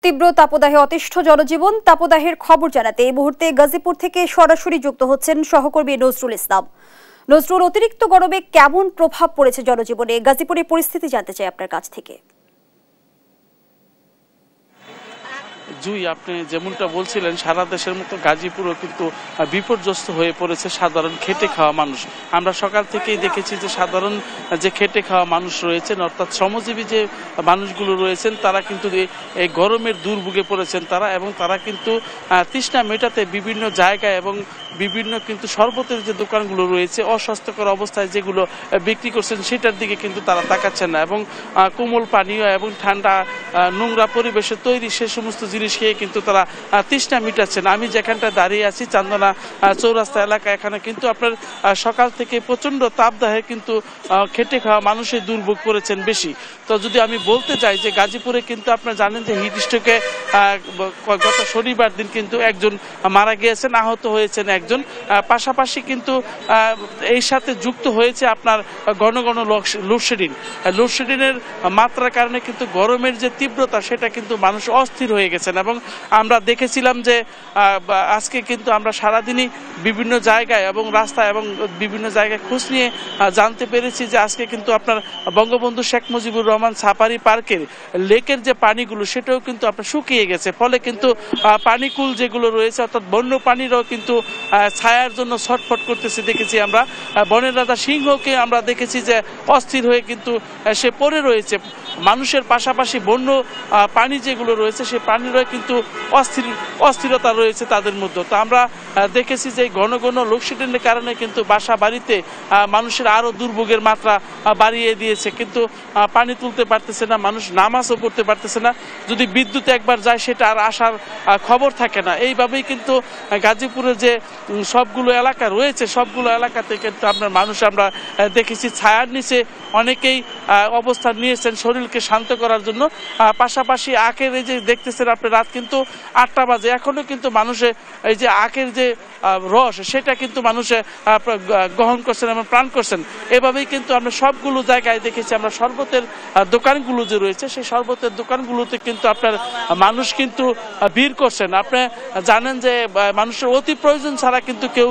তীব্র তাপদাহে অতিষ্ঠ জনজীবন। তাপদাহের খবর জানাতে এই মুহূর্তে গাজীপুর থেকে সরাসরি যুক্ত হচ্ছেন সহকর্মী নজরুল ইসলাম। নজরুল, অতিরিক্ত গরমে কেমন প্রভাব পড়েছে জনজীবনে? গাজীপুরের পরিস্থিতি জানতে চাই আপনার কাছ থেকে। জুই, আপনি যেমনটা বলছিলেন, সারা দেশের মতো গাজীপুরও কিন্তু বিপর্যস্ত হয়ে পড়েছে সাধারণ খেটে খাওয়া মানুষ। আমরা সকাল থেকেই দেখেছি যে সাধারণ যে খেটে খাওয়া মানুষ রয়েছেন, অর্থাৎ শ্রমজীবী যে মানুষগুলো রয়েছেন, তারা কিন্তু এই গরমের দুর্ভোগে পড়েছেন এবং তারা কিন্তু তৃষ্ণা মেটাতে বিভিন্ন জায়গায় এবং বিভিন্ন কিন্তু শরবতের যে দোকানগুলো রয়েছে অস্বাস্থ্যকর অবস্থায় যেগুলো বিক্রি করছেন সেটার দিকে কিন্তু তারা তাকাচ্ছেন না, এবং কোমল পানীয় এবং ঠান্ডা নোংরা পরিবেশে তৈরি সে সমস্ত জিনিস খেয়ে কিন্তু তারা তৃষ্ণা মিটাচ্ছেন। আমি যেখানটা দাঁড়িয়ে আছি চান্দনা চৌরাস্তা এলাকা, এখানে কিন্তু আপনার সকাল থেকে প্রচণ্ড তাপদাহে কিন্তু খেটে খাওয়া মানুষের দুর্ভোগ করেছেন বেশি। তো যদি আমি বলতে চাই যে গাজীপুরে কিন্তু আপনারা জানেন যে হিট স্ট্রোকে গত শনিবার দিন কিন্তু একজন মারা গিয়েছেন, আহত হয়েছেন একজন। পাশাপাশি কিন্তু এই সাথে যুক্ত হয়েছে আপনার ঘন ঘন লোডশেডিংয়ের মাত্রার কারণে কিন্তু গরমের যে তীব্রতা সেটা কিন্তু মানুষ অস্থির হয়ে গেছেন। এবং আমরা দেখেছিলাম যে আজকে কিন্তু আমরা সারাদিনই বিভিন্ন জায়গায় এবং রাস্তায় এবং বিভিন্ন জায়গায় খোঁজ নিয়ে জানতে পেরেছি যে আজকে কিন্তু আপনার বঙ্গবন্ধু শেখ মুজিবুর রহমান সাফারি পার্কের লেকের যে পানিগুলো সেটাও কিন্তু আপনার শুকিয়ে গেছে। ফলে কিন্তু পানিকুল যেগুলো রয়েছে অর্থাৎ বন্য পানিরাও কিন্তু ছায়ার জন্য ছটফট করতেছে দেখেছি আমরা। বনের রাজা সিংহকে আমরা দেখেছি যে অস্থির হয়ে কিন্তু সে পড়ে রয়েছে। মানুষের পাশাপাশি বন্য পানি যেগুলো রয়েছে সেই পানিরও কিন্তু অস্থিরতা রয়েছে তাদের মধ্যে। তো আমরা দেখেছি যে ঘন ঘন লোডশেডিংয়ের কারণে কিন্তু বাসা বাড়িতে মানুষের আরও দুর্ভোগের মাত্রা বাড়িয়ে দিয়েছে, কিন্তু পানি তুলতে পারতেছে না, মানুষ নামাজও পড়তে পারতেছে না। যদি বিদ্যুৎ একবার যায় সেটা আর আসার খবর থাকে না। এইভাবেই কিন্তু গাজীপুরের যে সবগুলো এলাকা রয়েছে সবগুলো এলাকাতে কিন্তু আপনার মানুষ আমরা দেখেছি ছায়ার নিচে অনেকেই অবস্থান নিয়েছেন শরীরকে শান্ত করার জন্য। পাশাপাশি আখের এই যে দেখতেছেন আপনি রাত কিন্তু 8টা বাজে, এখনও কিন্তু মানুষে এই যে আখের যে রস সেটা কিন্তু মানুষে গ্রহণ করছেন এবং প্রাণ করছেন। এভাবেই কিন্তু আমরা সবগুলো জায়গায় দেখেছি আমরা শরবতের দোকানগুলো যে রয়েছে সেই শরবতের দোকানগুলোতে কিন্তু আপনার মানুষ কিন্তু ভিড় করছেন। আপনি জানেন যে মানুষের অতি প্রয়োজন ছাড়া কিন্তু কেউ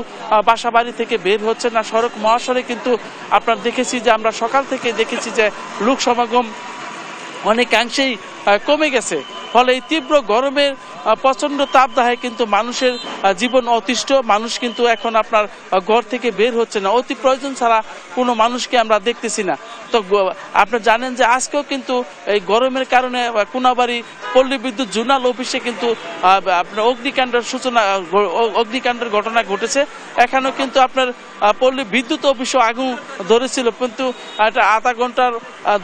বাসা বাড়ি থেকে বের হচ্ছে না। সড়ক মহাসড়কে কিন্তু আপনার দেখেছি যে আমরা সকাল থেকে দেখেছি যে লোক সমাগম অনেকাংশেই কমে গেছে। ফলে এই তীব্র গরমের প্রচণ্ড তাপদাহে কিন্তু মানুষের জীবন অতিষ্ঠ। মানুষ কিন্তু এখন আপনার ঘর থেকে বের হচ্ছে না, অতি প্রয়োজন ছাড়া কোনো মানুষকে আমরা দেখতেছি না। তো আপনি জানেন যে আজকেও কিন্তু এই গরমের কারণে কোনাবাড়ি পল্লী বিদ্যুৎ জোনাল অফিসে কিন্তু আপনার অগ্নিকাণ্ডের ঘটনা ঘটেছে। এখানেও কিন্তু আপনার পল্লী বিদ্যুৎ অফিসও আগুন ধরেছিল, কিন্তু একটা আধা ঘন্টার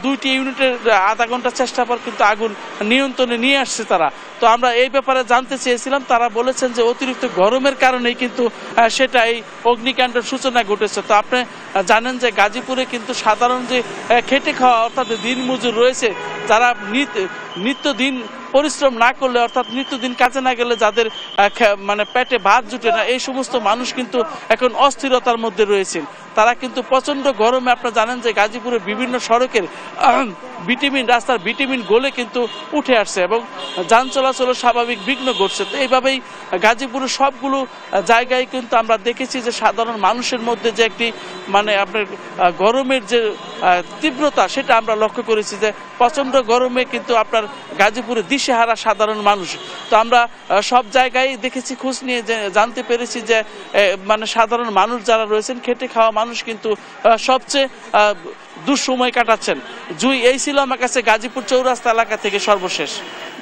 2টি ইউনিটের আধা ঘন্টা চেষ্টা পর কিন্তু আগুন নিয়ন্ত্রণে নিয়ে আসছে তারা। তো আমরা এই ব্যাপারে জানতে চেয়েছিলাম, তারা বলেছেন যে অতিরিক্ত গরমের কারণেই কিন্তু সেটা এই অগ্নিকাণ্ডের সূচনা ঘটেছে। তো আপনি জানেন যে গাজীপুরে কিন্তু সাধারণ যে খেটে খাওয়া অর্থাৎ দিনমজুর রয়েছে, যারা নিত্যদিন পরিশ্রম না করলে অর্থাৎ নিত্যদিন কাজে না গেলে যাদের মানে পেটে ভাত জুটে না, এই সমস্ত মানুষ কিন্তু এখন অস্থিরতার মধ্যে রয়েছেন। তারা কিন্তু প্রচণ্ড গরমে আপনারা জানেন যে গাজীপুরের বিভিন্ন সড়কের রাস্তার ভিটামিন গলে কিন্তু উঠে আসছে এবং যান চলাচলের স্বাভাবিক বিঘ্ন ঘটছে। তো এইভাবেই গাজীপুরের সবগুলো জায়গায় কিন্তু আমরা দেখেছি যে সাধারণ মানুষের মধ্যে যে একটি মানে আপনার গরমের যে তীব্রতা সেটা আমরা লক্ষ্য করেছি যে প্রচণ্ড গরমে কিন্তু আপনার গাজীপুরে দিশেহারা সাধারণ মানুষ। তো আমরা সব জায়গায় দেখেছি, খোঁজ নিয়ে জানতে পেরেছি যে মানে সাধারণ মানুষ যারা রয়েছেন খেটে খাওয়া মানুষ কিন্তু সবচেয়ে দুঃসময় কাটাচ্ছেন। জুই, এই ছিল আমার কাছে গাজীপুর চৌরাস্তা এলাকা থেকে সর্বশেষ।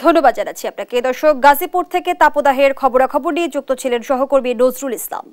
ধন্যবাদ জানাচ্ছি আপনাকে। দর্শক, গাজীপুর থেকে তাপদাহের খবরাখবর নিয়ে যুক্ত ছিলেন সহকর্মী নজরুল ইসলাম।